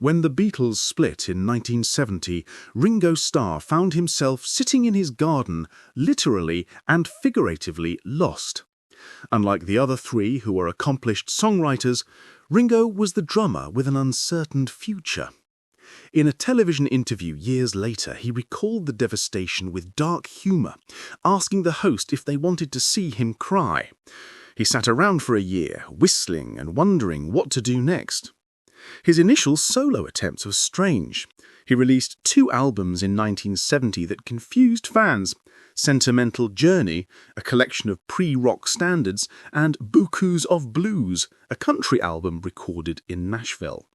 When the Beatles split in 1970, Ringo Starr found himself sitting in his garden, literally and figuratively lost. Unlike the other three who were accomplished songwriters, Ringo was the drummer with an uncertain future. In a television interview years later, he recalled the devastation with dark humour, asking the host if they wanted to see him cry. He sat around for a year, whistling and wondering what to do next. His initial solo attempts were strange. He released 2 albums in 1970 that confused fans: Sentimental Journey, a collection of pre-rock standards, and Bukus of Blues, a country album recorded in Nashville.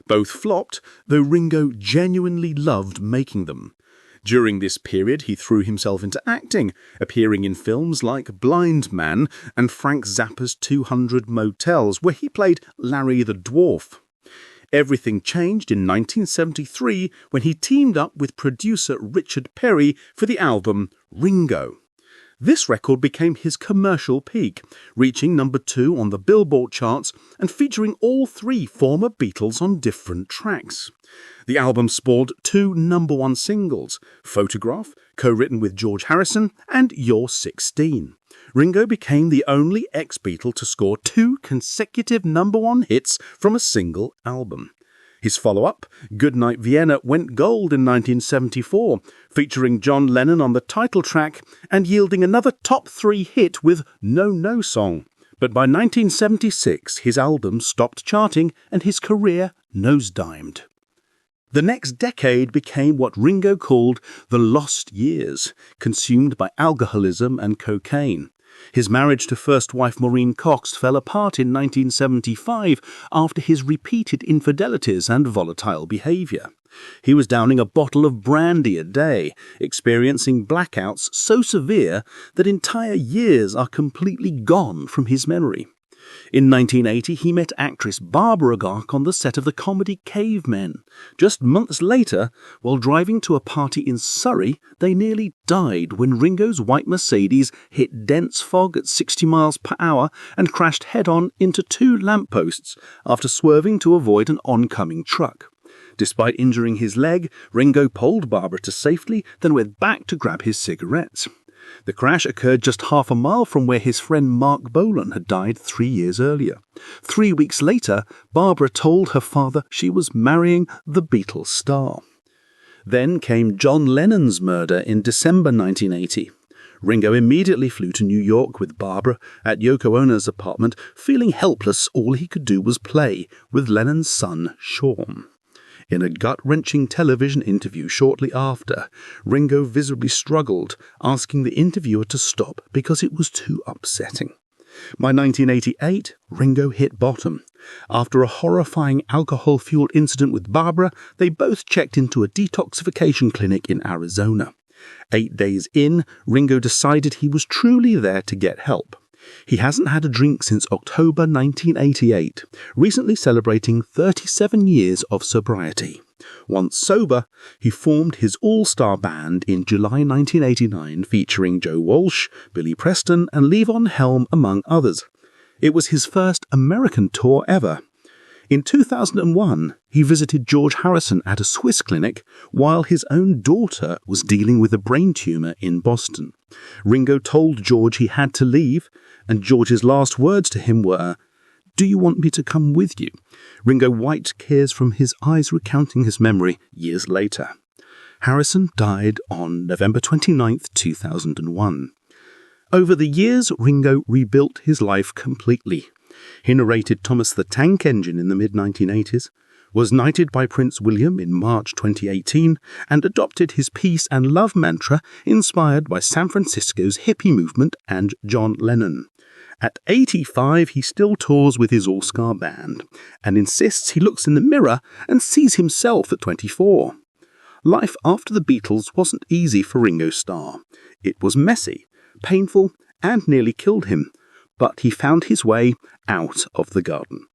Both flopped, though Ringo genuinely loved making them. During this period, he threw himself into acting, appearing in films like Blind Man and Frank Zappa's 200 Motels, where he played Larry the Dwarf. Everything changed in 1973 when he teamed up with producer Richard Perry for the album Ringo. This record became his commercial peak, reaching number 2 on the Billboard charts and featuring all 3 former Beatles on different tracks. The album spawned 2 number-1 singles, Photograph, co-written with George Harrison, and You're 16. Ringo became the only ex-Beatle to score 2 consecutive number-1 hits from a single album. His follow-up, Goodnight Vienna, went gold in 1974, featuring John Lennon on the title track and yielding another top 3 hit with No No Song. But by 1976, his album stopped charting and his career nosedimed. The next decade became what Ringo called the lost years, consumed by alcoholism and cocaine. His marriage to first wife Maureen Cox fell apart in 1975 after his repeated infidelities and volatile behaviour. He was downing a bottle of brandy a day, experiencing blackouts so severe that entire years are completely gone from his memory. In 1980, he met actress Barbara Bach on the set of the comedy Cavemen. Just months later, while driving to a party in Surrey, they nearly died when Ringo's white Mercedes hit dense fog at 60 miles per hour and crashed head-on into 2 lampposts after swerving to avoid an oncoming truck. Despite injuring his leg, Ringo pulled Barbara to safety, then went back to grab his cigarettes. The crash occurred just half a mile from where his friend Mark Bolan had died 3 years earlier. 3 weeks later, Barbara told her father she was marrying the Beatles star. Then came John Lennon's murder in December 1980. Ringo immediately flew to New York with Barbara at Yoko Ono's apartment. Feeling helpless, all he could do was play with Lennon's son, Sean. In a gut-wrenching television interview shortly after, Ringo visibly struggled, asking the interviewer to stop because it was too upsetting. By 1988, Ringo hit bottom. After a horrifying alcohol-fueled incident with Barbara, they both checked into a detoxification clinic in Arizona. 8 days in, Ringo decided he was truly there to get help. He hasn't had a drink since October 1988, recently celebrating 37 years of sobriety. Once sober, he formed his All-Starr Band in July 1989, featuring Joe Walsh, Billy Preston, and Levon Helm, among others. It was his first American tour ever. In 2001, he visited George Harrison at a Swiss clinic while his own daughter was dealing with a brain tumor in Boston. Ringo told George he had to leave, and George's last words to him were, "Do you want me to come with you?" Ringo wiped tears from his eyes, recounting his memory years later. Harrison died on November 29, 2001. Over the years, Ringo rebuilt his life completely. He narrated Thomas the Tank Engine in the mid-1980s, was knighted by Prince William in March 2018, and adopted his peace and love mantra inspired by San Francisco's hippie movement and John Lennon. At 85, he still tours with his All-Starr Band, and insists he looks in the mirror and sees himself at 24. Life after the Beatles wasn't easy for Ringo Starr. It was messy, painful, and nearly killed him, but he found his way out of the garden.